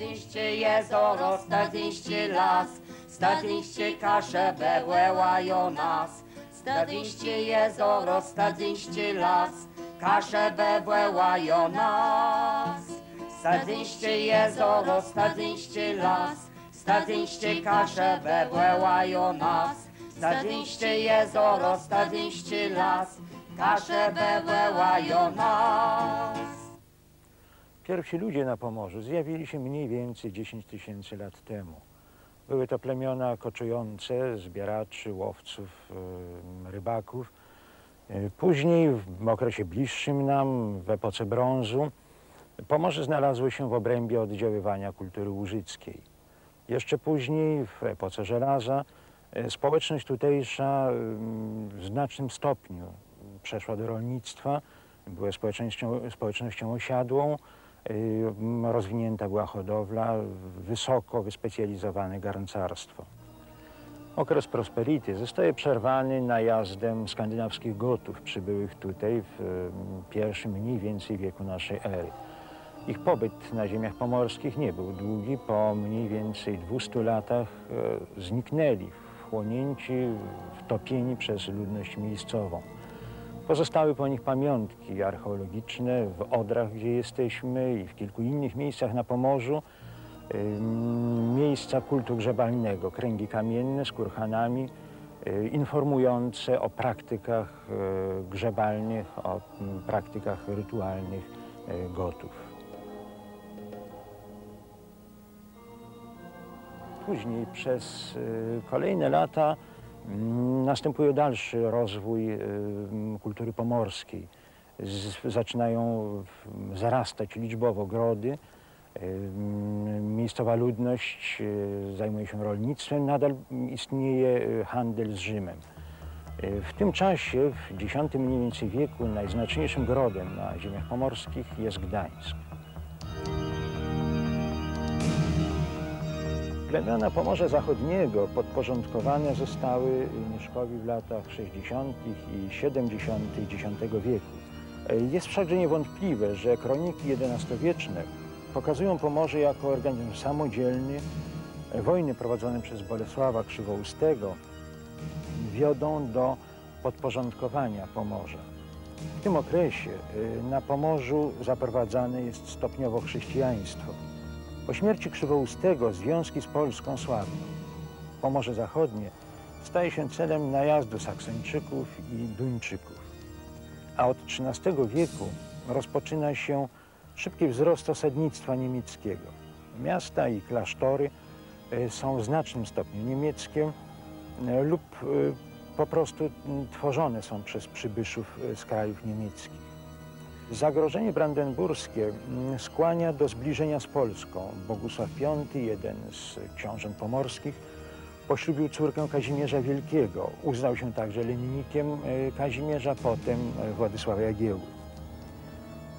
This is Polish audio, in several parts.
Stadliście jezioro, stadliście las, stadliście kaszę, bełełają nas. Stadliście jezioro, stadliście las, kaszę, bełełają nas. Stadliście jezioro, stadliście las, stadliście kaszę, bełełają nas. Stadliście jezioro, stadliście las, kaszę, bełełają nas. Pierwsi ludzie na Pomorzu zjawili się mniej więcej 10 000 lat temu. Były to plemiona koczujące, zbieraczy, łowców, rybaków. Później, w okresie bliższym nam, w epoce brązu, Pomorze znalazło się w obrębie oddziaływania kultury łużyckiej. Jeszcze później, w epoce żelaza, społeczność tutejsza w znacznym stopniu przeszła do rolnictwa, była społecznością osiadłą, rozwinięta była hodowla, wysoko wyspecjalizowane garncarstwo. Okres prosperity zostaje przerwany najazdem skandynawskich Gotów przybyłych tutaj w pierwszym mniej więcej wieku naszej ery. Ich pobyt na ziemiach pomorskich nie był długi. Po mniej więcej 200 latach zniknęli, wchłonięci, wtopieni przez ludność miejscową. Pozostały po nich pamiątki archeologiczne w Odrach, gdzie jesteśmy, i w kilku innych miejscach na Pomorzu. Miejsca kultu grzebalnego, kręgi kamienne z kurhanami, informujące o praktykach grzebalnych, o praktykach rytualnych Gotów. Później przez kolejne lata następuje dalszy rozwój kultury pomorskiej. Zaczynają zarastać liczbowo grody. Miejscowa ludność zajmuje się rolnictwem, nadal istnieje handel z Rzymem. W tym czasie, w X mniej więcej wieku, najznaczniejszym grodem na ziemiach pomorskich jest Gdańsk. Plemiona Pomorza Zachodniego podporządkowane zostały Mieszkowi w latach 60. i 70. X wieku. Jest wszakże niewątpliwe, że kroniki XI-wieczne pokazują Pomorze jako organizm samodzielny. Wojny prowadzone przez Bolesława Krzywoustego wiodą do podporządkowania Pomorza. W tym okresie na Pomorzu zaprowadzane jest stopniowo chrześcijaństwo. Po śmierci Krzywoustego związki z Polską słabną. Pomorze Zachodnie staje się celem najazdu Saksończyków i Duńczyków. A od XIII wieku rozpoczyna się szybki wzrost osadnictwa niemieckiego. Miasta i klasztory są w znacznym stopniu niemieckie lub po prostu tworzone są przez przybyszów z krajów niemieckich. Zagrożenie brandenburskie skłania do zbliżenia z Polską. Bogusław V, jeden z książąt pomorskich, poślubił córkę Kazimierza Wielkiego. Uznał się także leninikiem Kazimierza, potem Władysława Jagiełły.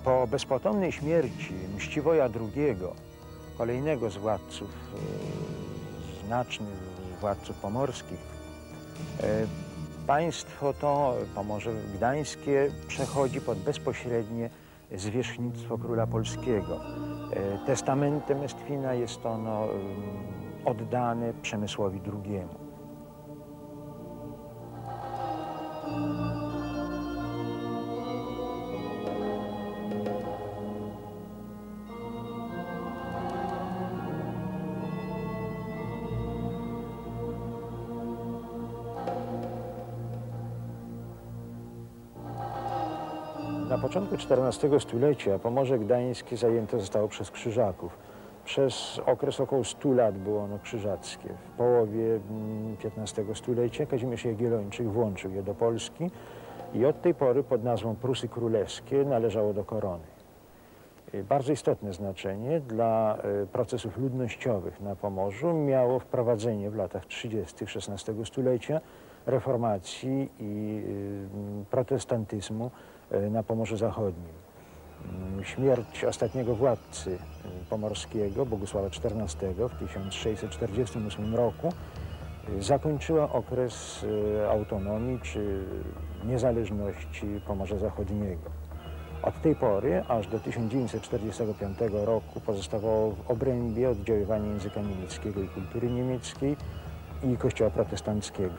Po bezpotomnej śmierci Mściwoja II, kolejnego z władców, znacznych władców pomorskich, państwo to, Pomorze Gdańskie, przechodzi pod bezpośrednie zwierzchnictwo króla polskiego. Testamentem Estwina jest ono oddane Przemysłowi II. Na początku XIV stulecia Pomorze Gdańskie zajęte zostało przez Krzyżaków. Przez okres około 100 lat było ono krzyżackie. W połowie XV stulecia Kazimierz Jagiellończyk włączył je do Polski i od tej pory pod nazwą Prusy Królewskie należało do korony. Bardzo istotne znaczenie dla procesów ludnościowych na Pomorzu miało wprowadzenie w latach 30. XVI stulecia reformacji i protestantyzmu na Pomorzu Zachodnim. Śmierć ostatniego władcy pomorskiego, Bogusława XIV, w 1648 roku zakończyła okres autonomii czy niezależności Pomorza Zachodniego. Od tej pory, aż do 1945 roku, pozostawało w obrębie oddziaływania języka niemieckiego i kultury niemieckiej i Kościoła protestanckiego.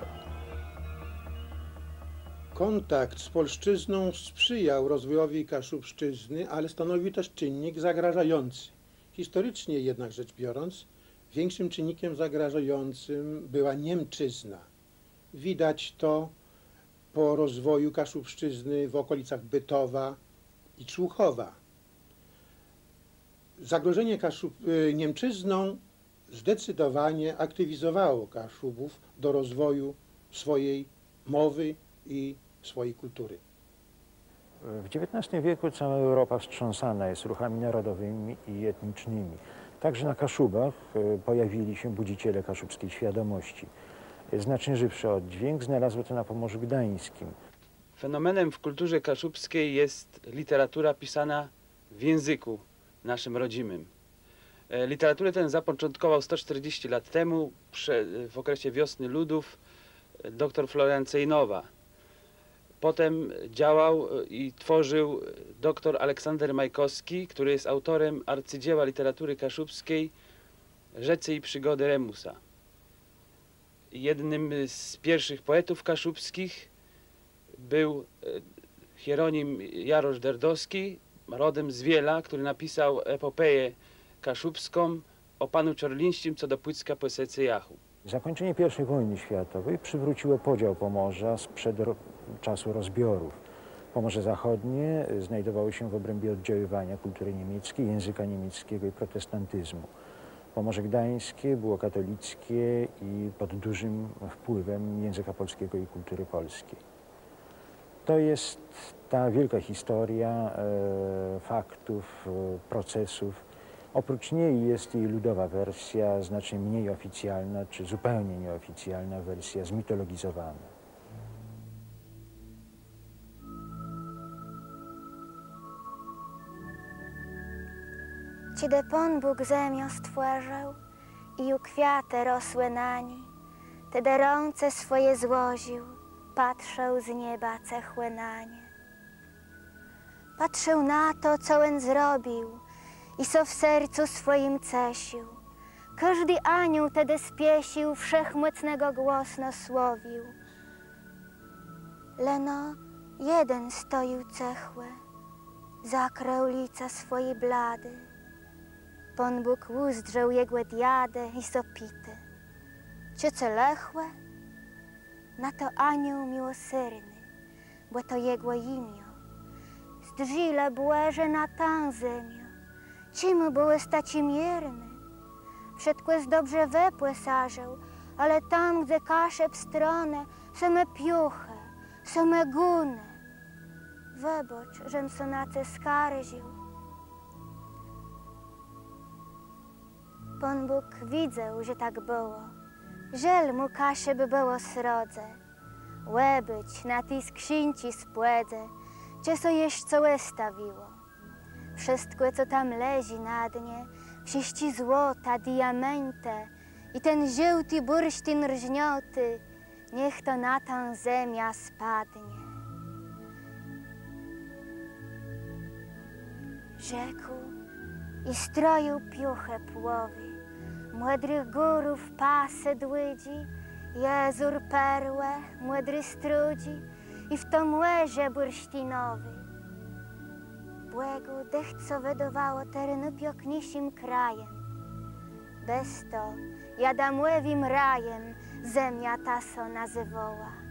Kontakt z polszczyzną sprzyjał rozwojowi Kaszubszczyzny, ale stanowi też czynnik zagrażający. Historycznie jednak rzecz biorąc, większym czynnikiem zagrażającym była Niemczyzna. Widać to po rozwoju Kaszubszczyzny w okolicach Bytowa i Człuchowa. Zagrożenie Niemczyzną zdecydowanie aktywizowało Kaszubów do rozwoju swojej mowy i swojej kultury. W XIX wieku cała Europa wstrząsana jest ruchami narodowymi i etnicznymi. Także na Kaszubach pojawili się budziciele kaszubskiej świadomości. Znacznie żywszy oddźwięk znalazło to na Pomorzu Gdańskim. Fenomenem w kulturze kaszubskiej jest literatura pisana w języku naszym rodzimym. Literaturę tę zapoczątkował 140 lat temu, w okresie Wiosny Ludów, dr Florian Cejnowa. Potem działał i tworzył dr Aleksander Majkowski, który jest autorem arcydzieła literatury kaszubskiej Rzece i przygody Remusa. Jednym z pierwszych poetów kaszubskich był Hieronim Jarosz Derdowski, rodem z Wiela, który napisał epopeję kaszubską o panu Czorlińskim co do Płycka po Esece Jachu. Zakończenie I wojny światowej przywróciło podział Pomorza sprzed czasu rozbiorów. Pomorze Zachodnie znajdowało się w obrębie oddziaływania kultury niemieckiej, języka niemieckiego i protestantyzmu. Pomorze Gdańskie było katolickie i pod dużym wpływem języka polskiego i kultury polskiej. To jest ta wielka historia faktów, procesów. Oprócz niej jest jej ludowa wersja, znacznie mniej oficjalna, czy zupełnie nieoficjalna wersja zmitologizowana. Kiedy Pan Bóg ziemię stworzył i u kwiaty rosły na niej, tedy ręce swoje złożył, patrzył z nieba cechły na nie. Patrzył na to, co on zrobił i co w sercu swoim cesił. Każdy anioł tedy spiesił, wszechmocnego głosno słowił. Leno jeden stoił cechły, zakrył lica swoje blady. Pan Bóg uzdrzał jego diadę i sopity. Ciece lechłe? Na to anioł miłosierny, bo to jego imię. Zdrzile błeże na tę ziemię, czemu było stać mierny? Wszystko jest dobrze wypłysarzył, ale tam, gdzie kasze w stronę, same piuche, same guny. Wybacz, żem se na te skarżył. Pan Bóg widział, że tak było. Żel mu kasze by było srodze. Łebyć na tej skrzynci spłedze, czy so jeszcze wystawiło. Wszystko, co tam leży na dnie, wszyscy złota, diamenty i ten żółty bursztyn rżnioty, niech to na tę ziemię spadnie. Rzekł i stroił piuchę płowy, młodrych górów pasy dłydzi, jezur perłę, młodry strudzi i w tom łeże bursztynowy. Błegu dech, co wydawało terenu pioknisim krajem. Bez to jadamłewim rajem ziemia ta so nazywała.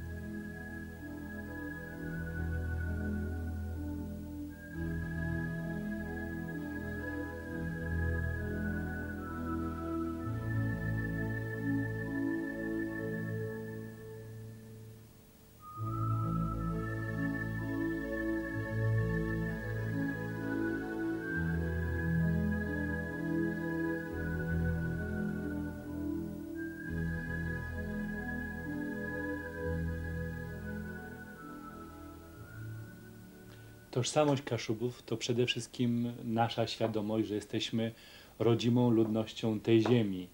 Tożsamość Kaszubów to przede wszystkim nasza świadomość, że jesteśmy rodzimą ludnością tej ziemi,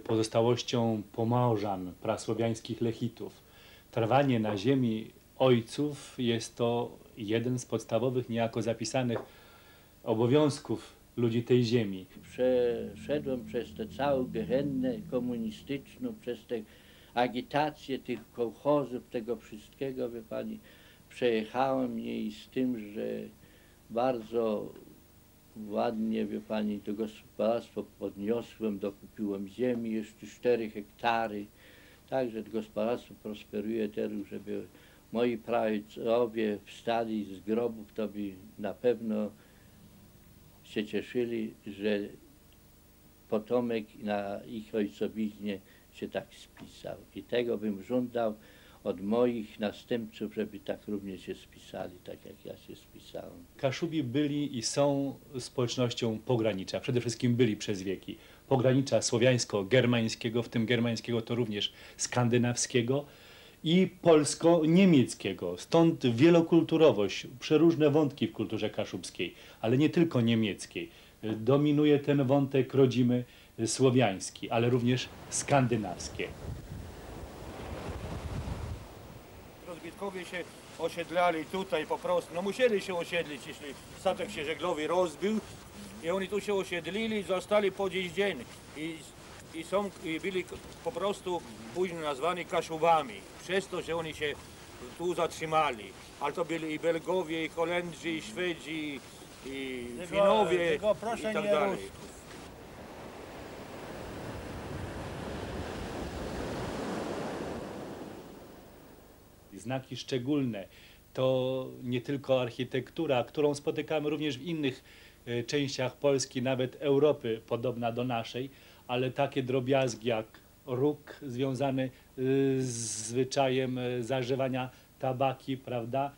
pozostałością Pomorzan, prasłowiańskich Lechitów. Trwanie na ziemi ojców jest to jeden z podstawowych, niejako zapisanych obowiązków ludzi tej ziemi. Przeszedłem przez tę całą gehennę komunistyczną, przez tę agitację tych kołchozów, tego wszystkiego, wie pani, przejechałem jej z tym, że bardzo ładnie, wie pani, to gospodarstwo podniosłem, dokupiłem ziemi, jeszcze 4 hektary. Także to gospodarstwo prosperuje teraz, żeby moi praojcowie wstali z grobów, to by na pewno się cieszyli, że potomek na ich ojcowiźnie się tak spisał. I tego bym żądał od moich następców, żeby tak również się spisali, tak jak ja się spisałem. Kaszubi byli i są społecznością pogranicza. Przede wszystkim byli przez wieki. Pogranicza słowiańsko-germańskiego, w tym germańskiego to również skandynawskiego i polsko-niemieckiego. Stąd wielokulturowość, przeróżne wątki w kulturze kaszubskiej, ale nie tylko niemieckiej. Dominuje ten wątek rodzimy słowiański, ale również skandynawskie. Rozbitkowie się osiedlali tutaj po prostu, no musieli się osiedlić, jeśli statek się żeglowy rozbił i oni tu się osiedlili i zostali po dziś dzień i byli po prostu później nazwani Kaszubami, przez to, że oni się tu zatrzymali, ale to byli i Belgowie, i Holendrzy, i Szwedzi, i Finowie i tak dalej. Znaki szczególne to nie tylko architektura, którą spotykamy również w innych częściach Polski, nawet Europy, podobna do naszej, ale takie drobiazgi jak róg związany z zwyczajem zażywania tabaki, prawda?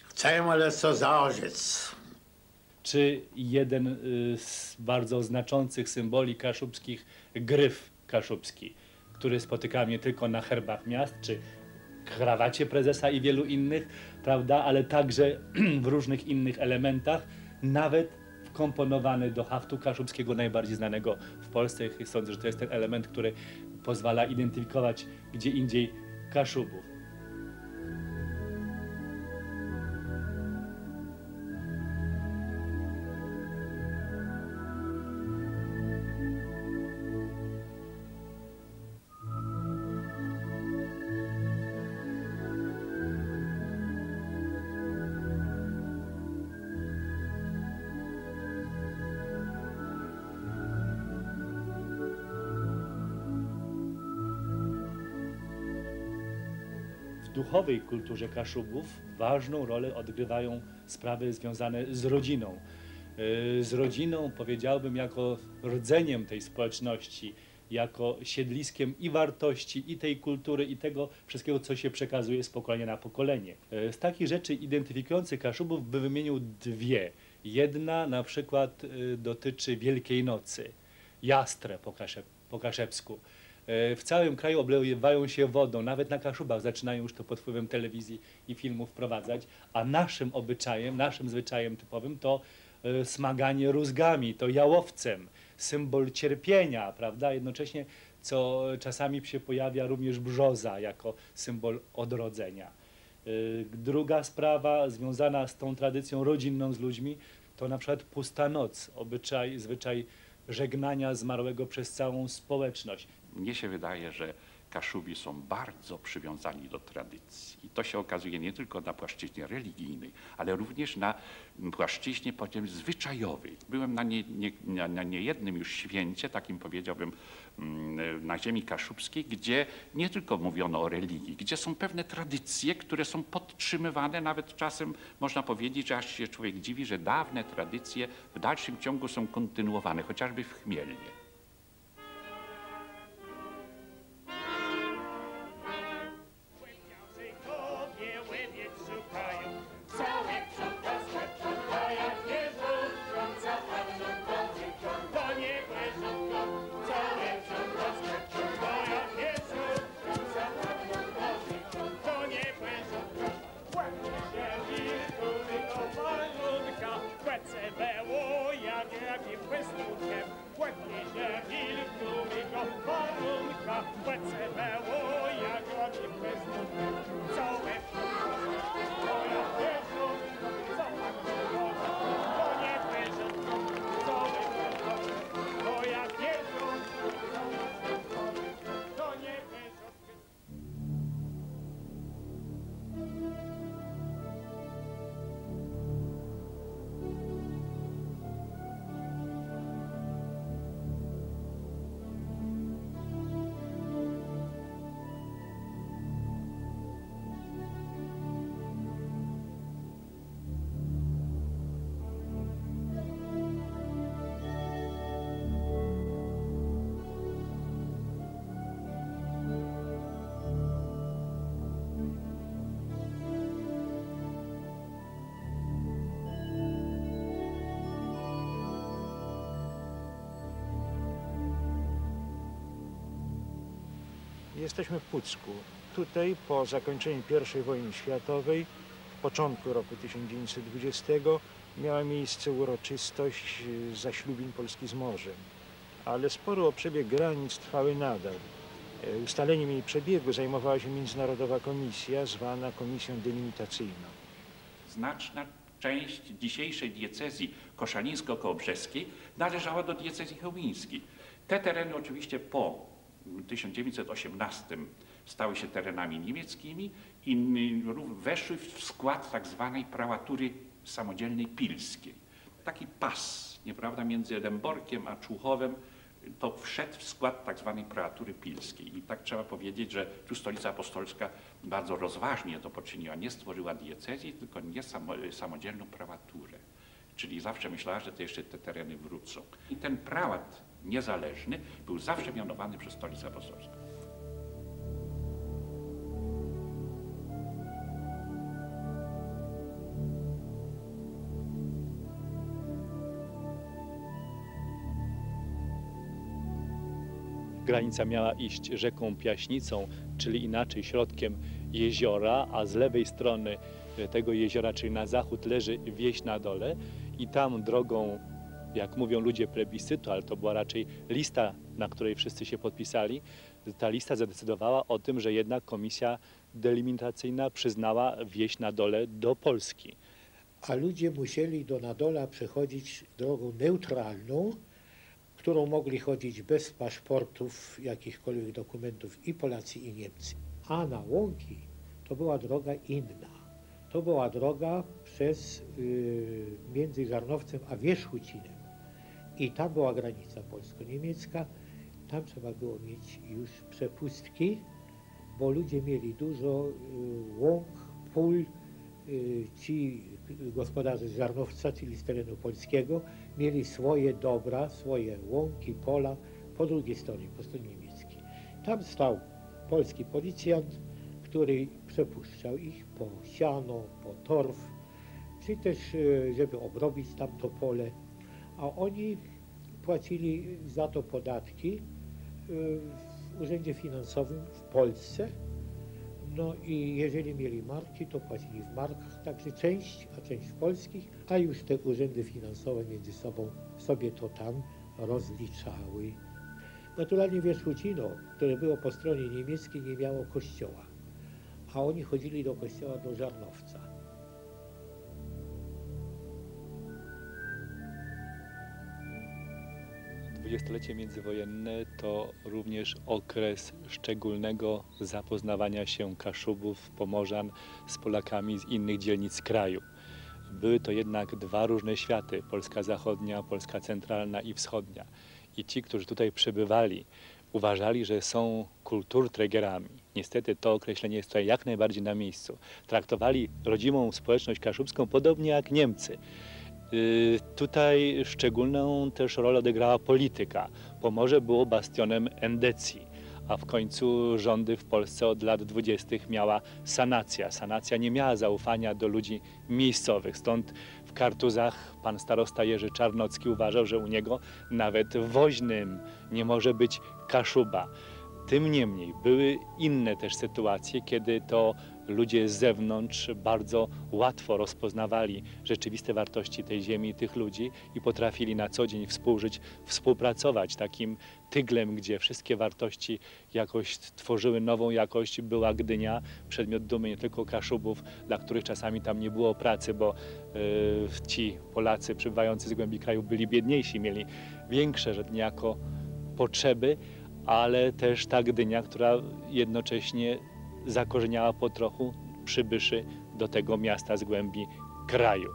Chcę ale co zaorzec. Czy jeden z bardzo znaczących symboli kaszubskich, gryf kaszubski, który spotykamy nie tylko na herbach miast, czy krawacie prezesa i wielu innych, prawda, ale także w różnych innych elementach, nawet wkomponowany do haftu kaszubskiego, najbardziej znanego w Polsce. Sądzę, że to jest ten element, który pozwala identyfikować gdzie indziej Kaszubów. W duchowej kulturze Kaszubów ważną rolę odgrywają sprawy związane z rodziną. Z rodziną, powiedziałbym, jako rdzeniem tej społeczności, jako siedliskiem i wartości, i tej kultury, i tego wszystkiego, co się przekazuje z pokolenia na pokolenie. Z takich rzeczy identyfikujących Kaszubów by wymienił dwie. Jedna na przykład dotyczy Wielkiej Nocy, Jastrę po kaszebsku. W całym kraju oblewają się wodą, nawet na Kaszubach zaczynają już to pod wpływem telewizji i filmów wprowadzać, a naszym obyczajem, naszym zwyczajem typowym to smaganie rózgami, to jałowcem, symbol cierpienia, prawda? Jednocześnie, co czasami się pojawia również brzoza jako symbol odrodzenia. Druga sprawa związana z tą tradycją rodzinną z ludźmi to na przykład pusta noc, zwyczaj żegnania zmarłego przez całą społeczność. Mnie się wydaje, że Kaszubi są bardzo przywiązani do tradycji. I to się okazuje nie tylko na płaszczyźnie religijnej, ale również na płaszczyźnie potem zwyczajowej. Byłem na niejednym już święcie, takim powiedziałbym, na ziemi kaszubskiej, gdzie nie tylko mówiono o religii, gdzie są pewne tradycje, które są podtrzymywane, nawet czasem można powiedzieć, że aż się człowiek dziwi, że dawne tradycje w dalszym ciągu są kontynuowane, chociażby w Chmielnie. Questo Jesteśmy w Pucku. Tutaj po zakończeniu I wojny światowej, w początku roku 1920 miała miejsce uroczystość zaślubin Polski z morzem. Ale spory o przebieg granic trwały nadal. Ustaleniem jej przebiegu zajmowała się międzynarodowa komisja zwana Komisją Delimitacyjną. Znaczna część dzisiejszej diecezji koszalińsko-kołobrzeskiej należała do diecezji chełmińskiej. Te tereny oczywiście po 1918 stały się terenami niemieckimi i weszły w skład tak zwanej prałatury samodzielnej pilskiej. Taki pas, nieprawda, między Dęborkiem a Człuchowem to wszedł w skład tak zwanej prałatury pilskiej. I tak trzeba powiedzieć, że tu Stolica Apostolska bardzo rozważnie to poczyniła. Nie stworzyła diecezji, tylko samodzielną prałaturę. Czyli zawsze myślała, że to jeszcze te tereny wrócą. I ten prałat niezależny był zawsze mianowany przez Stolicę Apostolską. Granica miała iść rzeką Piaśnicą, czyli inaczej środkiem jeziora, a z lewej strony tego jeziora, czyli na zachód, leży wieś na dole i tam drogą, jak mówią ludzie, plebiscytu, ale to była raczej lista, na której wszyscy się podpisali, ta lista zadecydowała o tym, że jednak komisja delimitacyjna przyznała wieś na dole do Polski. A ludzie musieli do Nadola przechodzić drogą neutralną, którą mogli chodzić bez paszportów, jakichkolwiek dokumentów i Polacy, i Niemcy. A na Łąki to była droga inna. To była droga między Żarnowcem a Wierzchucinem. I tam była granica polsko-niemiecka. Tam trzeba było mieć już przepustki, bo ludzie mieli dużo łąk, pól. Ci gospodarze z Żarnowca, czyli z terenu polskiego, mieli swoje dobra, swoje łąki, pola po drugiej stronie, po stronie niemieckiej. Tam stał polski policjant, który przepuszczał ich po siano, po torf, czy też żeby obrobić tamto pole, a oni płacili za to podatki w Urzędzie Finansowym w Polsce. No i jeżeli mieli marki, to płacili w markach, także część, a część w polskich, a już te urzędy finansowe między sobą sobie to tam rozliczały. Naturalnie Wierzchucino, które było po stronie niemieckiej, nie miało kościoła, a oni chodzili do kościoła do Żarnowca. Dwudziestolecie międzywojenne to również okres szczególnego zapoznawania się Kaszubów, Pomorzan z Polakami z innych dzielnic kraju. Były to jednak dwa różne światy, Polska zachodnia, Polska centralna i wschodnia. I ci, którzy tutaj przebywali, uważali, że są kulturträgerami. Niestety to określenie jest tutaj jak najbardziej na miejscu. Traktowali rodzimą społeczność kaszubską podobnie jak Niemcy. Tutaj szczególną też rolę odegrała polityka. Pomorze było bastionem endecji, a w końcu rządy w Polsce od lat 20. miała sanacja. Sanacja nie miała zaufania do ludzi miejscowych, stąd w Kartuzach pan starosta Jerzy Czarnocki uważał, że u niego nawet w woźnym nie może być Kaszuba. Tym niemniej były inne też sytuacje, kiedy to ludzie z zewnątrz bardzo łatwo rozpoznawali rzeczywiste wartości tej ziemi i tych ludzi i potrafili na co dzień współżyć, współpracować. Takim tyglem, gdzie wszystkie wartości jakoś tworzyły nową jakość, była Gdynia, przedmiot dumy nie tylko Kaszubów, dla których czasami tam nie było pracy, bo ci Polacy przybywający z głębi kraju byli biedniejsi, mieli większe, że niejako potrzeby, ale też ta Gdynia, która jednocześnie zakorzeniała po trochu przybyszy do tego miasta z głębi kraju.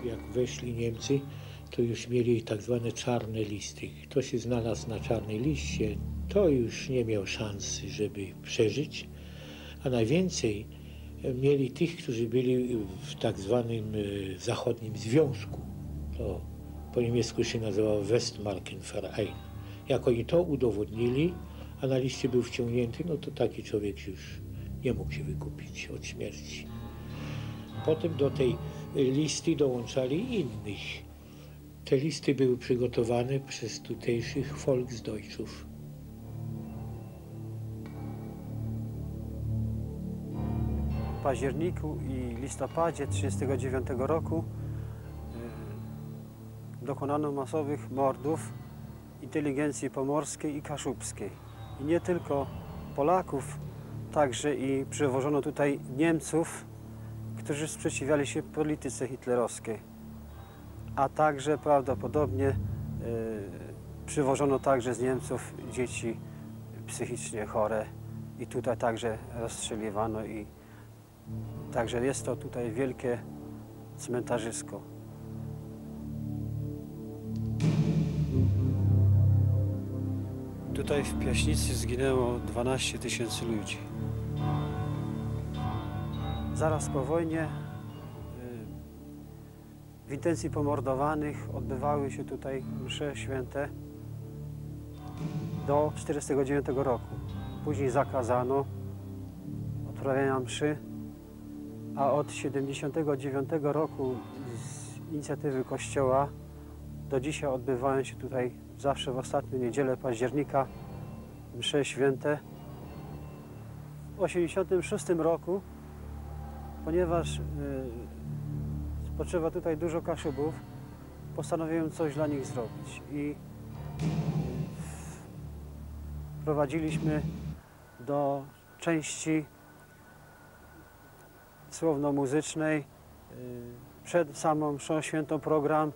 Jak weszli Niemcy, to już mieli tak zwane czarne listy. Kto się znalazł na czarnej liście, to już nie miał szansy, żeby przeżyć. A najwięcej mieli tych, którzy byli w tak zwanym zachodnim związku. To po niemiecku się nazywało Westmarkenverein. Jak oni to udowodnili, a na liście był wciągnięty, no to taki człowiek już nie mógł się wykupić od śmierci. Potem do tej listy dołączali innych. Te listy były przygotowane przez tutejszych Volksdeutschów. W październiku i listopadzie 1939 roku dokonano masowych mordów inteligencji pomorskiej i kaszubskiej. I nie tylko Polaków, także i przywożono tutaj Niemców, którzy sprzeciwiali się polityce hitlerowskiej. A także prawdopodobnie przywożono także z Niemców dzieci psychicznie chore i tutaj także rozstrzeliwano i także jest to tutaj wielkie cmentarzysko. Tutaj w Piaśnicy zginęło 12 000 ludzi. Zaraz po wojnie w intencji pomordowanych odbywały się tutaj msze święte do 1949 roku. Później zakazano odprawiania mszy, a od 1979 roku z inicjatywy Kościoła do dzisiaj odbywają się tutaj zawsze w ostatnią niedzielę października msze święte. W 1986 roku, ponieważ spoczywa tutaj dużo Kaszubów, postanowiłem coś dla nich zrobić i wprowadziliśmy do części słowno-muzycznej przed samą mszą świętą program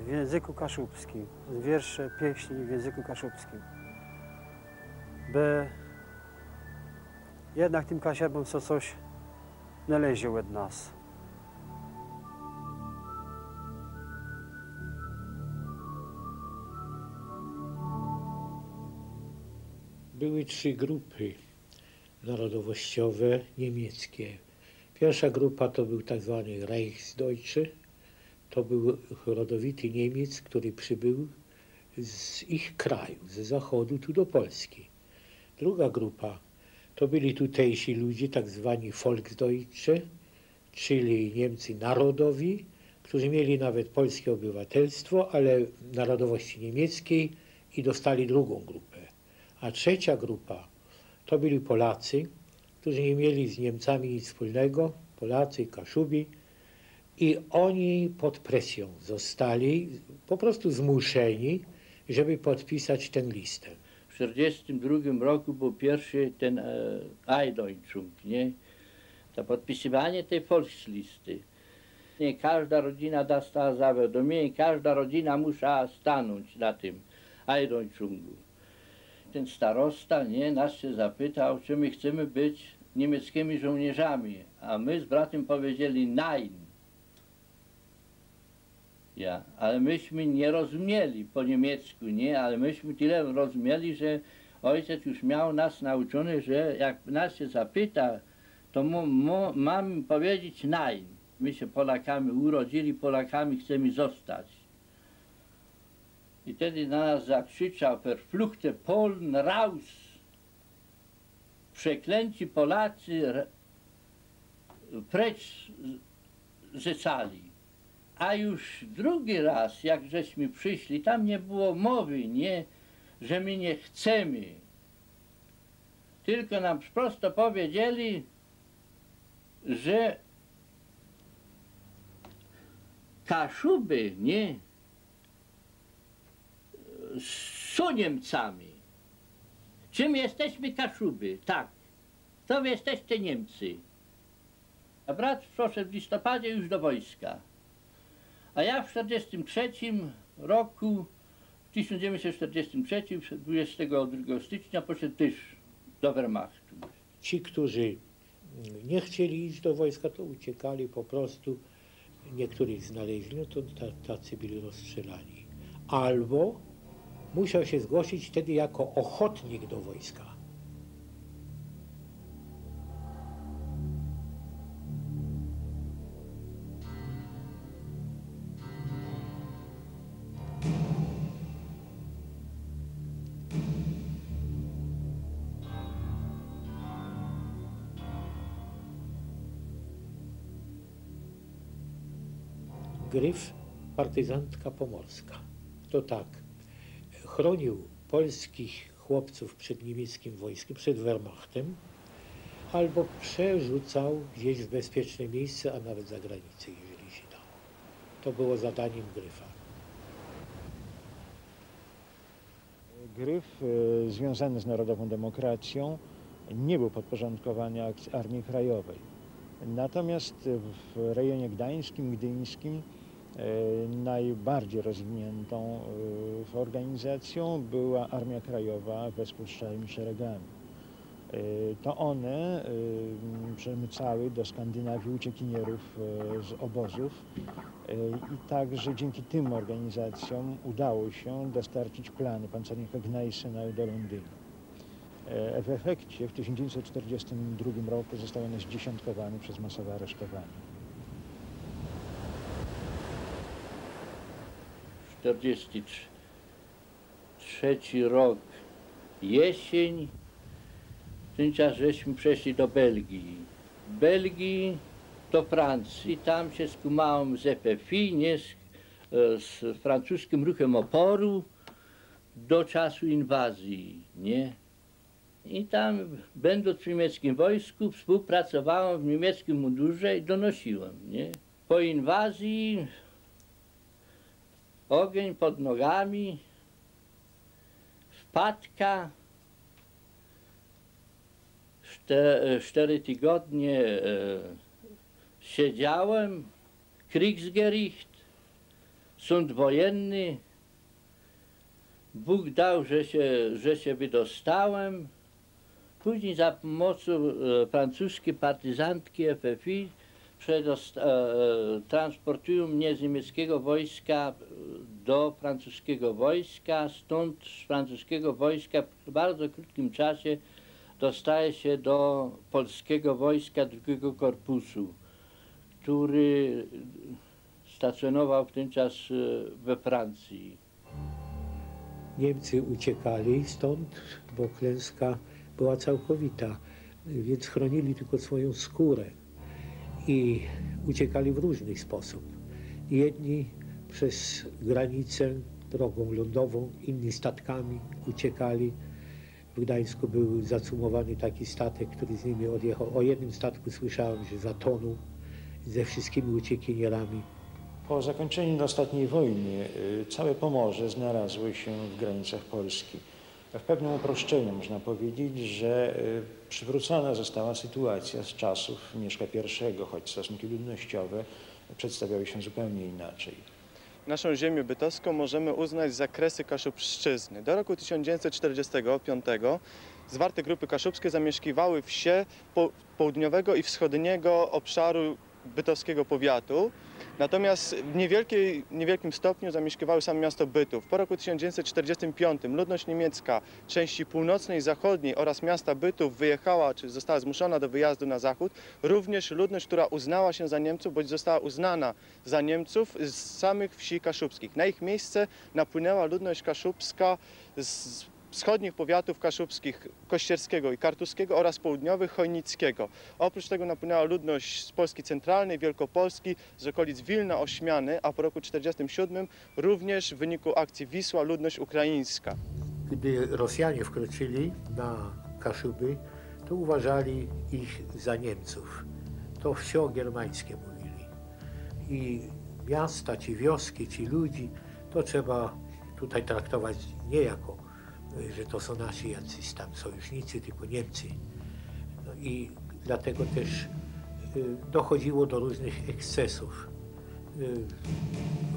w języku kaszubskim, wiersze, pieśni w języku kaszubskim. By jednak tym Kaszubom co coś należy od nas. Były 3 grupy narodowościowe niemieckie. Pierwsza grupa to był tak zwany Reichsdeutsche. To był rodowity Niemiec, który przybył z ich kraju, ze zachodu tu do Polski. Druga grupa to byli tutejsi ludzie, tak zwani Volksdeutsche, czyli Niemcy narodowi, którzy mieli nawet polskie obywatelstwo, ale narodowości niemieckiej i dostali drugą grupę. A trzecia grupa to byli Polacy, którzy nie mieli z Niemcami nic wspólnego, Polacy, Kaszubi, i oni pod presją zostali po prostu zmuszeni, żeby podpisać tę listę. W 1942 roku był pierwszy ten Eindeutschung, nie? To podpisywanie tej Volkslisty. Nie każda rodzina dostała zawiadomienie, każda rodzina musiała stanąć na tym Eindeutschungu. Ten starosta, nie, nas się zapytał, czy my chcemy być niemieckimi żołnierzami, a my z bratem powiedzieli nein. Ja, ale myśmy nie rozumieli po niemiecku, nie, ale myśmy tyle rozumieli, że ojciec już miał nas nauczony, że jak nas się zapyta, to mamy powiedzieć nein. My się Polakami urodzili, Polakami chcemy zostać. I wtedy na nas zakrzyczał: verfluchte Polen raus! Przeklęci Polacy precz ze sali. A już drugi raz, jak żeśmy przyszli, tam nie było mowy, nie, że my nie chcemy. Tylko nam prosto powiedzieli, że Kaszuby, nie, są Niemcami. Czym jesteśmy Kaszuby? Tak. To wy jesteście Niemcy. A brat poszedł w listopadzie już do wojska. A ja w 1943 roku, w 1943, 22 stycznia poszedł też do Wehrmachtu. Ci, którzy nie chcieli iść do wojska, to uciekali po prostu. Niektórych znaleźli, no to tacy byli rozstrzelani. Albo musiał się zgłosić wtedy jako ochotnik do wojska. Gryf, partyzantka pomorska. To tak, chronił polskich chłopców przed niemieckim wojskiem, przed Wehrmachtem, albo przerzucał gdzieś w bezpieczne miejsce, a nawet za granicę, jeżeli się dało. To było zadaniem Gryfa. Gryf związany z Narodową Demokracją nie był podporządkowany Armii Krajowej. Natomiast w rejonie gdańskim, gdyńskim najbardziej rozwiniętą organizacją była Armia Krajowa wespół z Szarymi Szeregami. To one przemycały do Skandynawii uciekinierów z obozów i także dzięki tym organizacjom udało się dostarczyć plany pancernika Gneisenau do Londynu. W efekcie w 1942 roku został on zdziesiątkowany przez masowe aresztowanie. 1943 rok, jesień, w tym czasie żeśmy przeszli do Belgii. W Belgii do Francji. I tam się skumałem z FFI, nie, z francuskim ruchem oporu do czasu inwazji, nie. I tam, będąc w niemieckim wojsku, współpracowałem w niemieckim mundurze i donosiłem, nie. Po inwazji ogień pod nogami, wpadka, 4 tygodnie siedziałem, Kriegsgericht, sąd wojenny. Bóg dał, że się wydostałem. Później za pomocą francuskiej partyzantki FFI transportują mnie z niemieckiego wojska do francuskiego wojska. Stąd z francuskiego wojska w bardzo krótkim czasie dostaje się do polskiego wojska II Korpusu, który stacjonował w ten czas we Francji. Niemcy uciekali stąd, bo klęska była całkowita, więc chronili tylko swoją skórę i uciekali w różny sposób. Jedni przez granicę drogą lądową, inni statkami uciekali. W Gdańsku był zacumowany taki statek, który z nimi odjechał. O jednym statku słyszałem, że zatonął ze wszystkimi uciekinierami. Po zakończeniu ostatniej wojny całe Pomorze znalazło się w granicach Polski. W pewnym uproszczeniu można powiedzieć, że przywrócona została sytuacja z czasów Mieszka I, choć stosunki ludnościowe przedstawiały się zupełnie inaczej. Naszą ziemię bytowską możemy uznać za kresy Kaszubszczyzny. Do roku 1945 zwarte grupy kaszubskie zamieszkiwały wsie południowego i wschodniego obszaru bytowskiego powiatu. Natomiast w niewielkim stopniu zamieszkiwały samo miasto Bytów. Po roku 1945 ludność niemiecka części północnej, zachodniej oraz miasta Bytów wyjechała, czy została zmuszona do wyjazdu na zachód. Również ludność, która uznała się za Niemców, bądź została uznana za Niemców z samych wsi kaszubskich. Na ich miejsce napłynęła ludność kaszubska z wschodnich powiatów kaszubskich Kościerskiego i Kartuskiego oraz południowych Chojnickiego. Oprócz tego napłynęła ludność z Polski centralnej, Wielkopolski, z okolic Wilna, Ośmiany, a po roku 1947 również w wyniku akcji Wisła ludność ukraińska. Gdy Rosjanie wkroczyli na Kaszuby, to uważali ich za Niemców. To wsio germańskie mówili. I miasta, czy wioski, czy ludzi, to trzeba tutaj traktować nie jako że to są nasi jacyś tam sojusznicy, tylko Niemcy. No i dlatego też dochodziło do różnych ekscesów.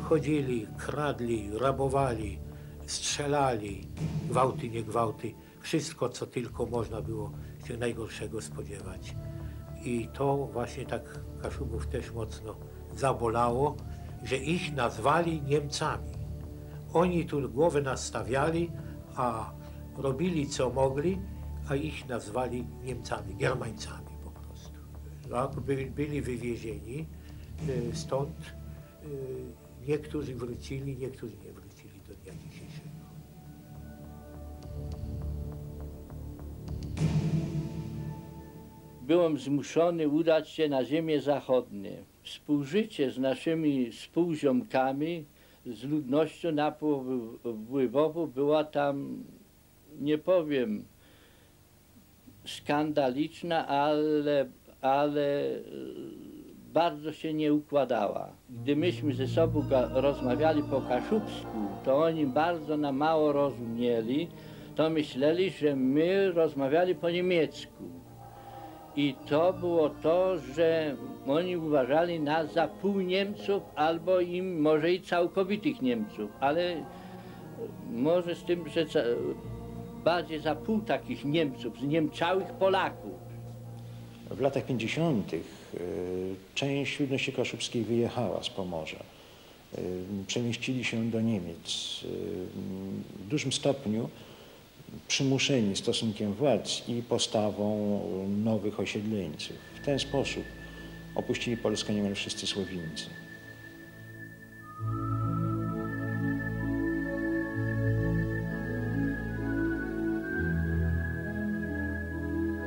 Chodzili, kradli, rabowali, strzelali, gwałty, nie gwałty, wszystko, co tylko można było się najgorszego spodziewać. I to właśnie tak Kaszubów też mocno zabolało, że ich nazwali Niemcami. Oni tu głowę nastawiali, a robili co mogli, a ich nazwali Niemcami, Germańcami po prostu. Tak, byli wywiezieni stąd, niektórzy wrócili, niektórzy nie wrócili do dnia dzisiejszego. byłem zmuszony udać się na ziemię zachodnie. Współżycie z naszymi współziomkami, z ludnością napływową była tam, nie powiem, skandaliczna, ale bardzo się nie układała. Gdy myśmy ze sobą rozmawiali po kaszubsku, to oni bardzo nam mało rozumieli, to myśleli, że my rozmawiali po niemiecku. I to było to, że oni uważali nas za pół Niemców, albo może i całkowitych Niemców, ale może z tym, że bardziej za pół takich Niemców, zniemczałych Polaków. W latach 50. część ludności kaszubskiej wyjechała z Pomorza. Przemieścili się do Niemiec. W dużym stopniu przymuszeni stosunkiem władz i postawą nowych osiedleńców. W ten sposób opuścili Polskę niemal wszyscy Słowińcy.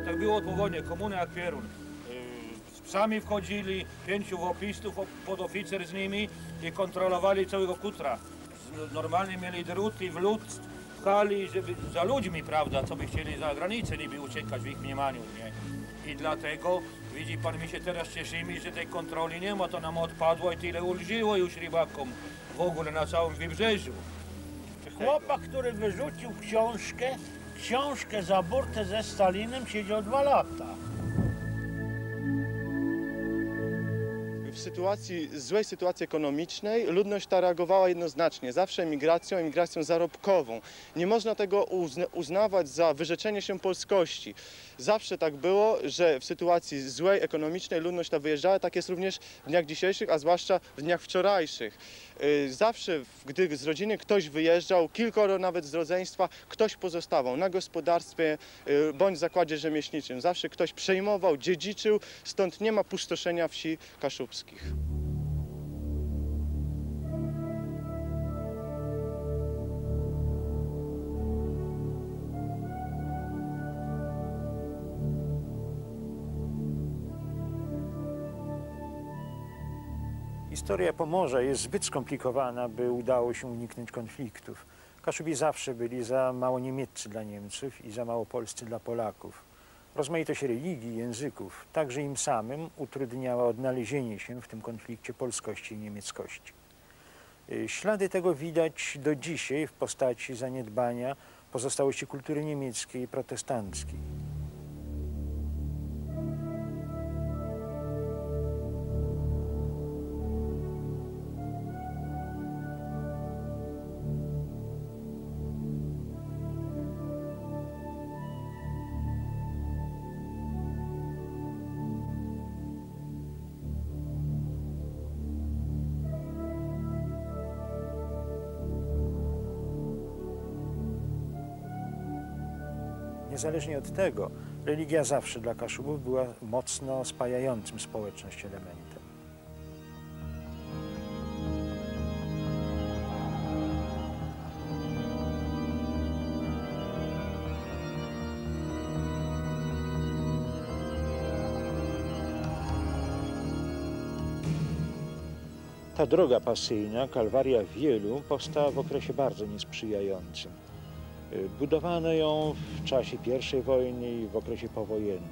Tak było po wojnie, komuny jak pierun. Z psami wchodzili, 5 wopistów, podoficer z nimi i kontrolowali całego kutra. Normalnie mieli druty w lód, pchali, żeby za ludźmi, prawda, co by chcieli za granicę, niby uciekać w ich mniemaniu, nie? I dlatego, widzi pan, my się teraz cieszymy, że tej kontroli nie ma, to nam odpadło i tyle ulżyło już rybakom w ogóle na całym wybrzeżu. Chłopak, który wyrzucił książkę za burtę ze Stalinem, siedział 2 lata. W złej sytuacji ekonomicznej ludność ta reagowała jednoznacznie, zawsze emigracją zarobkową. Nie można tego uznawać za wyrzeczenie się polskości. Zawsze tak było, że w sytuacji złej ekonomicznej ludność ta wyjeżdżała, tak jest również w dniach dzisiejszych, a zwłaszcza w dniach wczorajszych. Zawsze, gdy z rodziny ktoś wyjeżdżał, kilkoro nawet z rodzeństwa, ktoś pozostawał na gospodarstwie bądź zakładzie rzemieślniczym. Zawsze ktoś przejmował, dziedziczył, stąd nie ma pustoszenia wsi kaszubskich. Historia Pomorza jest zbyt skomplikowana, by udało się uniknąć konfliktów. Kaszubi zawsze byli za mało niemieccy dla Niemców i za mało polscy dla Polaków. Rozmaitość religii i języków także im samym utrudniała odnalezienie się w tym konflikcie polskości i niemieckości. Ślady tego widać do dzisiaj w postaci zaniedbania pozostałości kultury niemieckiej i protestanckiej. Niezależnie od tego, religia zawsze dla Kaszubów była mocno spajającym społeczność elementem. Ta droga pasyjna, Kalwaria Wielu, powstała w okresie bardzo niesprzyjającym. Budowano ją w czasie I wojny i w okresie powojennym.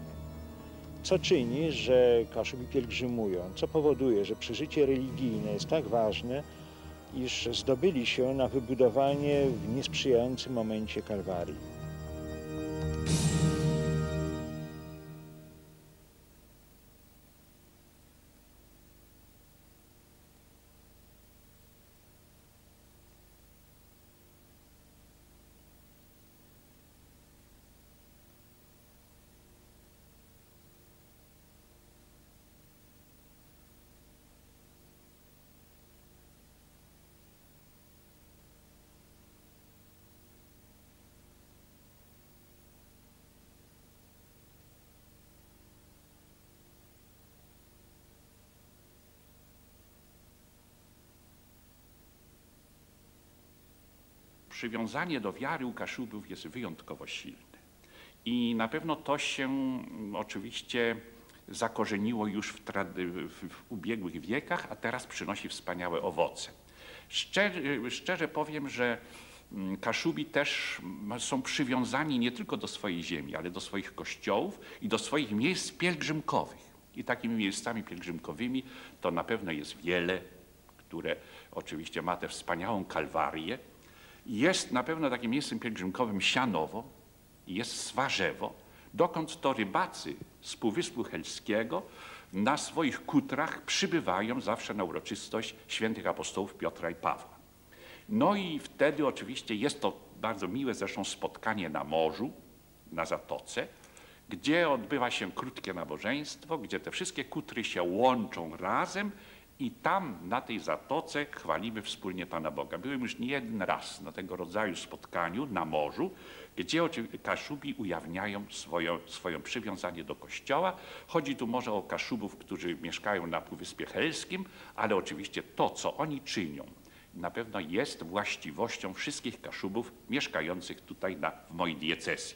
Co czyni, że Kaszubi pielgrzymują, co powoduje, że przeżycie religijne jest tak ważne, iż zdobyli się na wybudowanie w niesprzyjającym momencie Kalwarii. Przywiązanie do wiary u Kaszubów jest wyjątkowo silne. I na pewno to się oczywiście zakorzeniło już w ubiegłych wiekach, a teraz przynosi wspaniałe owoce. Szczerze powiem, że Kaszubi też są przywiązani nie tylko do swojej ziemi, ale do swoich kościołów i do swoich miejsc pielgrzymkowych. I takimi miejscami pielgrzymkowymi to na pewno jest Wiele, które oczywiście ma tę wspaniałą Kalwarię. Jest na pewno takim miejscem pielgrzymkowym Sianowo, jest Swarzewo, dokąd to rybacy z Półwyspu Helskiego na swoich kutrach przybywają zawsze na uroczystość świętych apostołów Piotra i Pawła. No i wtedy oczywiście jest to bardzo miłe zresztą spotkanie na morzu, na zatoce, gdzie odbywa się krótkie nabożeństwo, gdzie te wszystkie kutry się łączą razem i tam na tej zatoce chwalimy wspólnie Pana Boga. Byłem już nie jeden raz na tego rodzaju spotkaniu na morzu, gdzie Kaszubi ujawniają swoje przywiązanie do Kościoła. Chodzi tu może o Kaszubów, którzy mieszkają na Półwyspie Helskim, ale oczywiście to, co oni czynią, na pewno jest właściwością wszystkich Kaszubów mieszkających tutaj w mojej diecezji.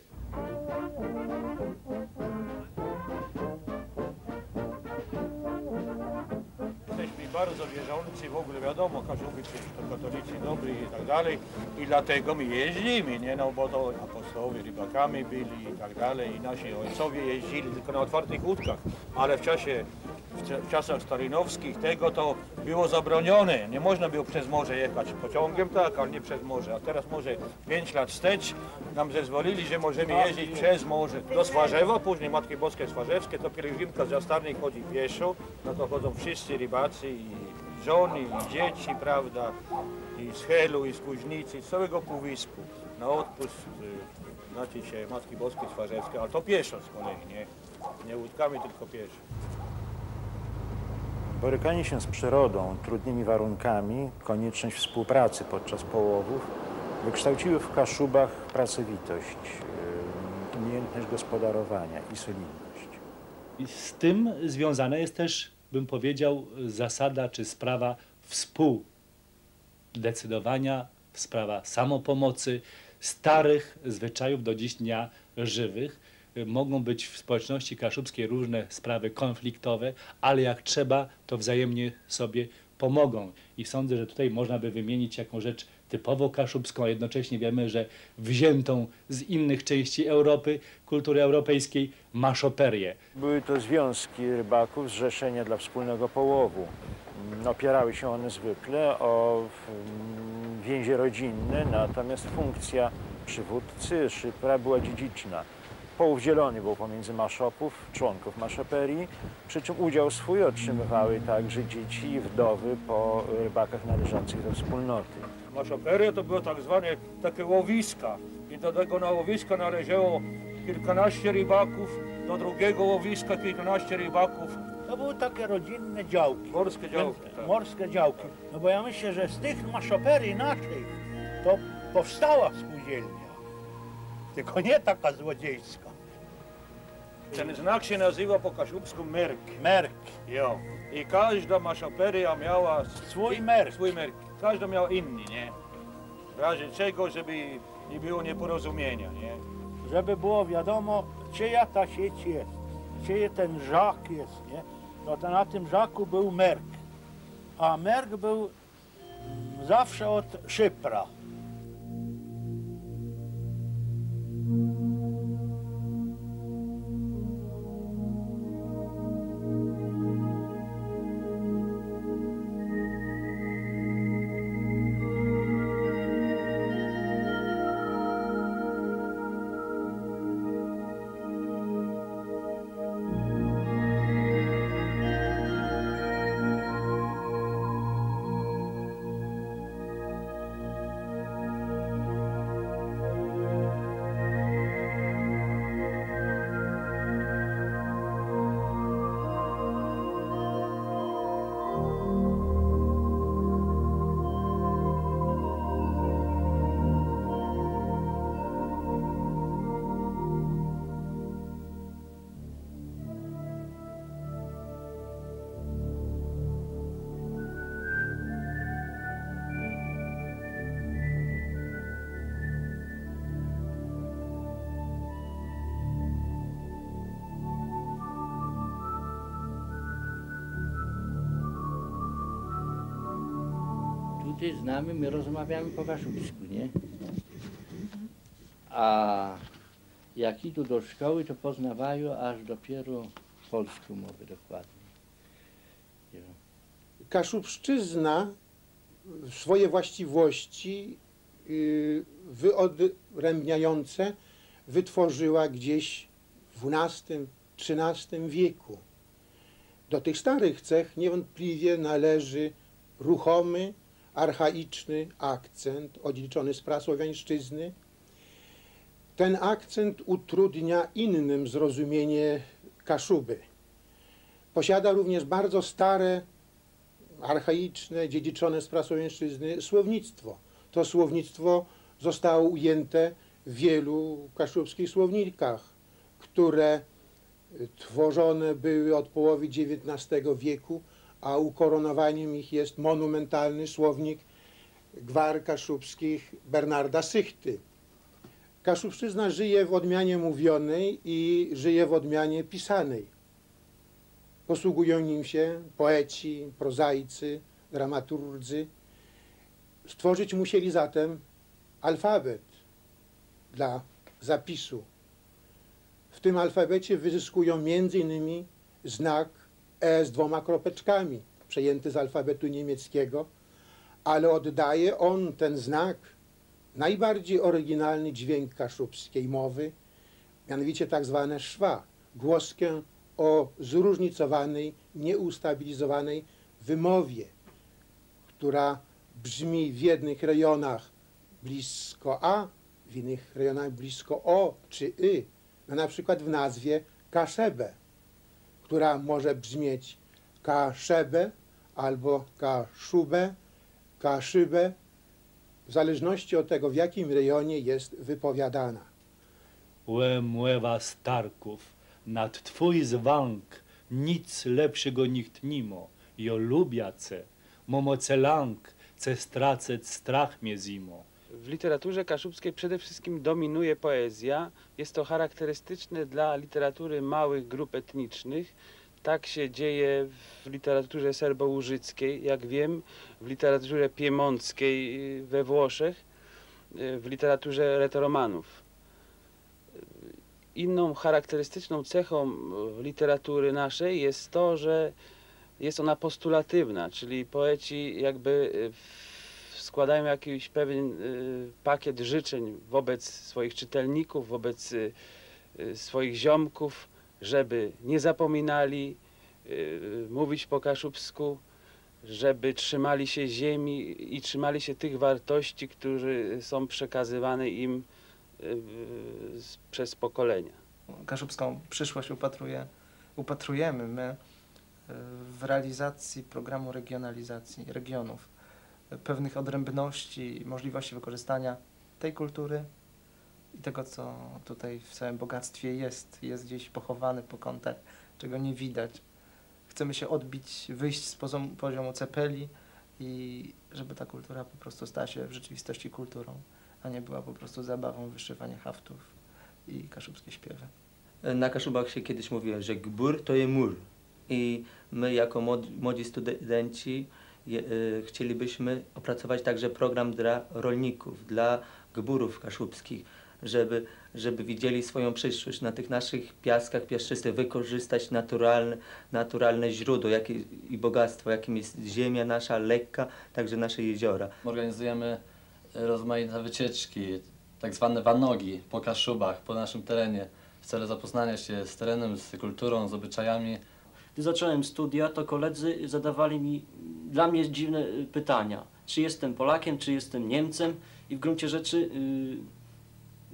Jesteśmy bardzo wierzący, w ogóle wiadomo, Kaszuby przecież to katolicy dobrzy i tak dalej. I dlatego my jeździmy, nie? No bo to apostołowie rybakami byli i tak dalej. I nasi ojcowie jeździli tylko na otwartych łódkach. Ale w czasach stalinowskich tego to było zabronione. Nie można było przez morze jechać pociągiem, tak, ale nie przez morze. A teraz może 5 lat wstecz nam zezwolili, że możemy jeździć przez morze do Swarzewa, później Matki Boskie Swarzewskie, to pielgrzymka z Jastarnej chodzi pieszo, no to chodzą wszyscy rybacy i żony, i dzieci, prawda, i z Helu, i z Kuźnicy, z całego Półwyspu. Na odpust znaczy się Matki Boskie Swarzewskie, ale to pieszo z kolei, nie łódkami, tylko pieszo. Borykanie się z przyrodą, trudnymi warunkami, konieczność współpracy podczas połowów wykształciły w Kaszubach pracowitość, umiejętność gospodarowania i solidność. I z tym związana jest też, bym powiedział, zasada czy sprawa współdecydowania, sprawa samopomocy, starych zwyczajów do dziś dnia żywych. Mogą być w społeczności kaszubskiej różne sprawy konfliktowe, ale jak trzeba, to wzajemnie sobie pomogą. I sądzę, że tutaj można by wymienić jakąś rzecz typowo kaszubską, a jednocześnie wiemy, że wziętą z innych części Europy, kultury europejskiej, maszoperię. Były to związki rybaków, zrzeszenia dla wspólnego połowu. Opierały się one zwykle o więzie rodzinne, natomiast funkcja przywódcy, szypra była dziedziczna. Połów dzielony był pomiędzy maszopów, członków maszoperii, przy czym udział swój otrzymywały także dzieci i wdowy po rybakach należących do wspólnoty. Maszoperia to było tak zwane takie łowiska i do tego na łowiska należało kilkanaście rybaków, do drugiego łowiska kilkanaście rybaków. To były takie rodzinne działki. Morskie działki. Tak. Morskie działki. No bo ja myślę, że z tych maszoperii naszych to powstała spółdzielnia. Tylko nie taka złodziejska. Ten znak się nazywa po kaszubsku merk. Merk. Jo. I każda maszoperia miała swój merk. Każda miała inny, nie? W razie czego, żeby nie było nieporozumienia, nie? Żeby było wiadomo, czyja ta sieć jest, czyje ten żak jest, nie? No to na tym żaku był merk. A merk był zawsze od szypra. studenty z nami, my rozmawiamy po kaszubsku, nie? A jak idą do szkoły, to poznawają aż dopiero polską mowę dokładnie. Kaszubszczyzna swoje właściwości wyodrębniające wytworzyła gdzieś w XII-XIII wieku. Do tych starych cech niewątpliwie należy ruchomy, archaiczny akcent odziedziczony z prasłowiańszczyzny. Ten akcent utrudnia innym zrozumienie Kaszuby. Posiada również bardzo stare, archaiczne, dziedziczone z prasłowiańszczyzny słownictwo. To słownictwo zostało ujęte w wielu kaszubskich słownikach, które tworzone były od połowy XIX wieku, a ukoronowaniem ich jest monumentalny słownik gwar kaszubskich Bernarda Sychty. Kaszubszczyzna żyje w odmianie mówionej i żyje w odmianie pisanej. Posługują nim się poeci, prozaicy, dramaturdzy. Stworzyć musieli zatem alfabet dla zapisu. W tym alfabecie wyzyskują m.in. znak E z 2 kropeczkami, przejęty z alfabetu niemieckiego, ale oddaje on, ten znak, najbardziej oryginalny dźwięk kaszubskiej mowy, mianowicie tak zwane szwa, głoskę o zróżnicowanej, nieustabilizowanej wymowie, która brzmi w jednych rejonach blisko A, w innych rejonach blisko O czy Y, no na przykład w nazwie Kaszebę, która może brzmieć Kaszebę albo Kaszubę, Kaszybę, w zależności od tego, w jakim rejonie jest wypowiadana. Łemłewa Starków, nad twój zwank nic lepszego nikt nimo, jo lubiace, momocelank, ce stracec strach mnie zimo. W literaturze kaszubskiej przede wszystkim dominuje poezja. Jest to charakterystyczne dla literatury małych grup etnicznych. Tak się dzieje w literaturze serbo-łużyckiej, jak wiem, w literaturze piemonckiej we Włoszech, w literaturze retoromanów. Inną charakterystyczną cechą literatury naszej jest to, że jest ona postulatywna, czyli poeci jakby składają jakiś pewien pakiet życzeń wobec swoich czytelników, wobec swoich ziomków, żeby nie zapominali mówić po kaszubsku, żeby trzymali się ziemi i trzymali się tych wartości, które są przekazywane im przez pokolenia. Kaszubską przyszłość upatrujemy my w realizacji programu regionalizacji regionów, pewnych odrębności, możliwości wykorzystania tej kultury i tego, co tutaj w całym bogactwie jest gdzieś pochowane po kątach, czego nie widać. Chcemy się odbić, wyjść z poziomu cepeli i żeby ta kultura po prostu stała się w rzeczywistości kulturą, a nie była po prostu zabawą wyszywania haftów i kaszubskie śpiewy. Na Kaszubach się kiedyś mówiło, że gbur to jest mur. I my jako młodzi studenci chcielibyśmy opracować także program dla rolników, dla gburów kaszubskich, żeby widzieli swoją przyszłość na tych naszych piaskach piaszczystych, wykorzystać naturalne źródło i bogactwo, jakim jest ziemia nasza, lekka, także nasze jeziora. Organizujemy rozmaite wycieczki, tak zwane wanogi po Kaszubach, po naszym terenie, w celu zapoznania się z terenem, z kulturą, z obyczajami. Gdy zacząłem studia, to koledzy zadawali mi dla mnie dziwne pytania. Czy jestem Polakiem, czy jestem Niemcem? I w gruncie rzeczy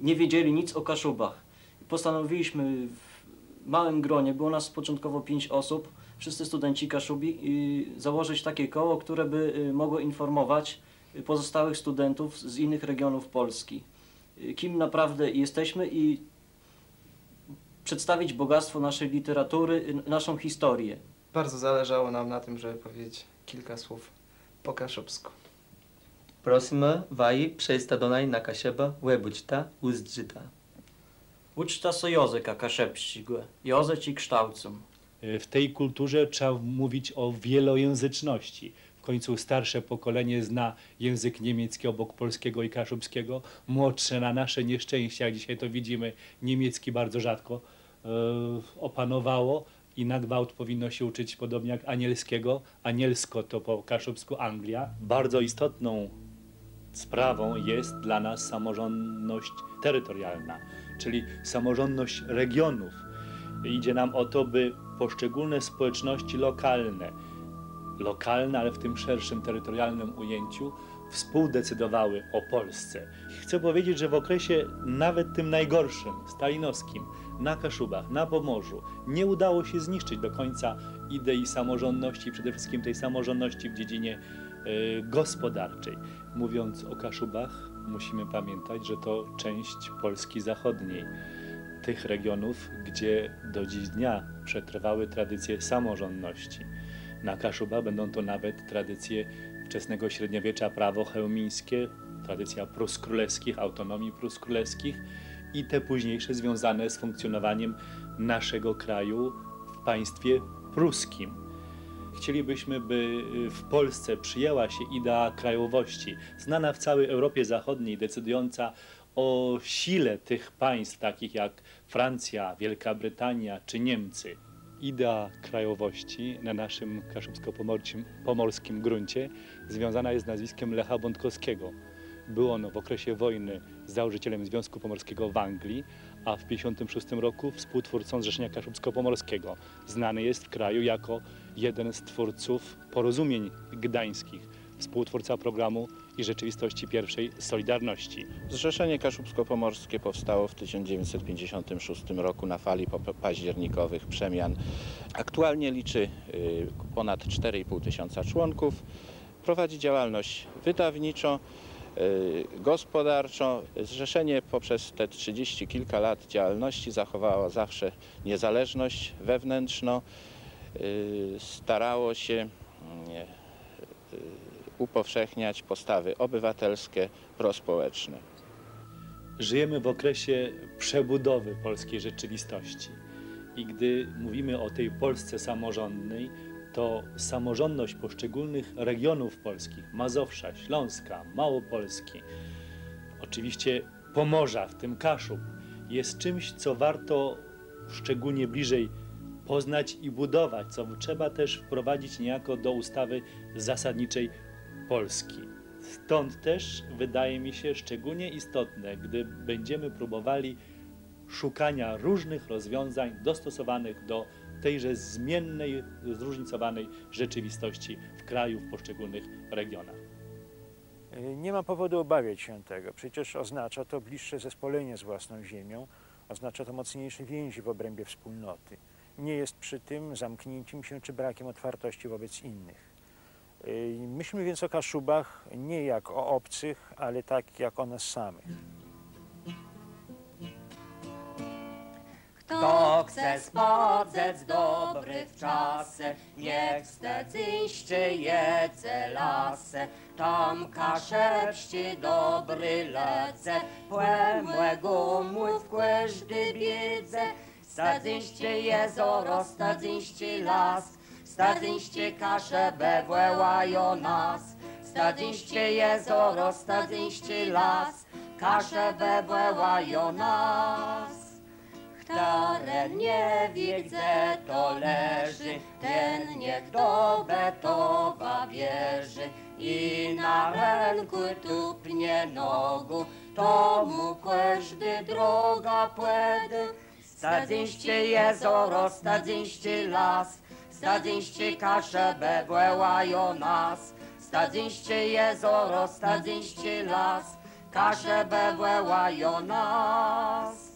nie wiedzieli nic o Kaszubach. Postanowiliśmy w małym gronie, było nas początkowo 5 osób, wszyscy studenci Kaszubi, założyć takie koło, które by mogło informować pozostałych studentów z innych regionów Polski, kim naprawdę jesteśmy i przedstawić bogactwo naszej literatury, naszą historię. Bardzo zależało nam na tym, żeby powiedzieć kilka słów po kaszubsku. Prosimy waj przejść do naj na Kaszeba, łebućta, uzdżyta. Uczta so języka kaszebścigłe, język i kształcą. W tej kulturze trzeba mówić o wielojęzyczności. W końcu starsze pokolenie zna język niemiecki obok polskiego i kaszubskiego. Młodsze na nasze nieszczęście, jak dzisiaj to widzimy, niemiecki bardzo rzadko opanowało i na gwałt powinno się uczyć podobnie jak anielskiego. Anielsko to po kaszubsku Anglia. Bardzo istotną sprawą jest dla nas samorządność terytorialna, czyli samorządność regionów. Idzie nam o to, by poszczególne społeczności lokalne, ale w tym szerszym terytorialnym ujęciu, współdecydowały o Polsce. Chcę powiedzieć, że w okresie nawet tym najgorszym, stalinowskim, na Kaszubach, na Pomorzu, nie udało się zniszczyć do końca idei samorządności, przede wszystkim tej samorządności w dziedzinie gospodarczej. Mówiąc o Kaszubach, musimy pamiętać, że to część Polski Zachodniej, tych regionów, gdzie do dziś dnia przetrwały tradycje samorządności. Na Kaszubach będą to nawet tradycje wczesnego średniowiecza, prawo chełmińskie, tradycja Prus Królewskich, autonomii Prus Królewskich i te późniejsze związane z funkcjonowaniem naszego kraju w państwie pruskim. Chcielibyśmy, by w Polsce przyjęła się idea krajowości, znana w całej Europie Zachodniej, decydująca o sile tych państw, takich jak Francja, Wielka Brytania czy Niemcy. Idea krajowości na naszym kaszubsko-pomorskim gruncie związana jest z nazwiskiem Lecha Bątkowskiego. Był on w okresie wojny założycielem Związku Pomorskiego w Anglii, a w 1956 roku współtwórcą Zrzeszenia Kaszubsko-Pomorskiego. Znany jest w kraju jako jeden z twórców porozumień gdańskich, współtwórca programu i rzeczywistości pierwszej Solidarności. Zrzeszenie Kaszubsko-Pomorskie powstało w 1956 roku na fali październikowych przemian. Aktualnie liczy ponad 4,5 tysiąca członków. Prowadzi działalność wydawniczą, gospodarczą. Zrzeszenie poprzez te 30 kilka lat działalności zachowało zawsze niezależność wewnętrzną. Starało się upowszechniać postawy obywatelskie, prospołeczne. Żyjemy w okresie przebudowy polskiej rzeczywistości i gdy mówimy o tej Polsce samorządnej, to samorządność poszczególnych regionów polskich, Mazowsza, Śląska, Małopolski, oczywiście Pomorza, w tym Kaszub, jest czymś, co warto szczególnie bliżej poznać i budować, co trzeba też wprowadzić niejako do ustawy zasadniczej Polski. Stąd też wydaje mi się szczególnie istotne, gdy będziemy próbowali szukania różnych rozwiązań dostosowanych do tejże zmiennej, zróżnicowanej rzeczywistości w kraju, w poszczególnych regionach. Nie ma powodu obawiać się tego. Przecież oznacza to bliższe zespolenie z własną ziemią, oznacza to mocniejsze więzi w obrębie wspólnoty. Nie jest przy tym zamknięciem się czy brakiem otwartości wobec innych. Myślmy więc o Kaszubach nie jak o obcych, ale tak jak o nas samych. Kto chce spodzec dobry w czasę, niech stecyście jece lasę. Tam kaszepści dobry lece, płemłe gumy w kłeżdy biedze. Stadziście jezoro, stadziście las, stadziście kasze bewłełają nas. Stadziście jezoro, stadziście las, kasze bewłełają nas. Kto nie wie, gdzie to leży, ten niech do Betowa bierze i na ręku tupnie nogu, to mu każdy droga płedy. Stadziście jezoro, stadziście las, stadziście kasze bewłełają nas. Stadziście jezoro, stadziście las, kasze bewłełają nas.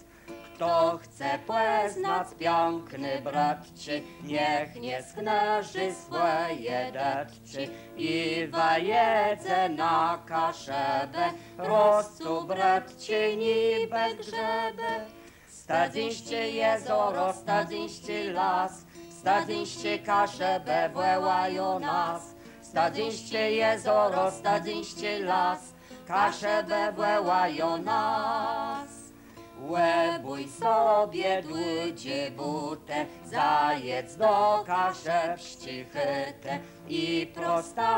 Kto chce poznać piękny bratczy, niech nie skneży swoje detczy i wajedze na kaszebę, rozcu bratczy niby grzebę. Stadziście jezoro, stadziście las, stadziście kaszebę wołają nas. Stadziście jezoro, stadziście las, kaszebę wołają nas. Łebuj sobie dłudzie butę, zajedz do kaszepści chytę i prosta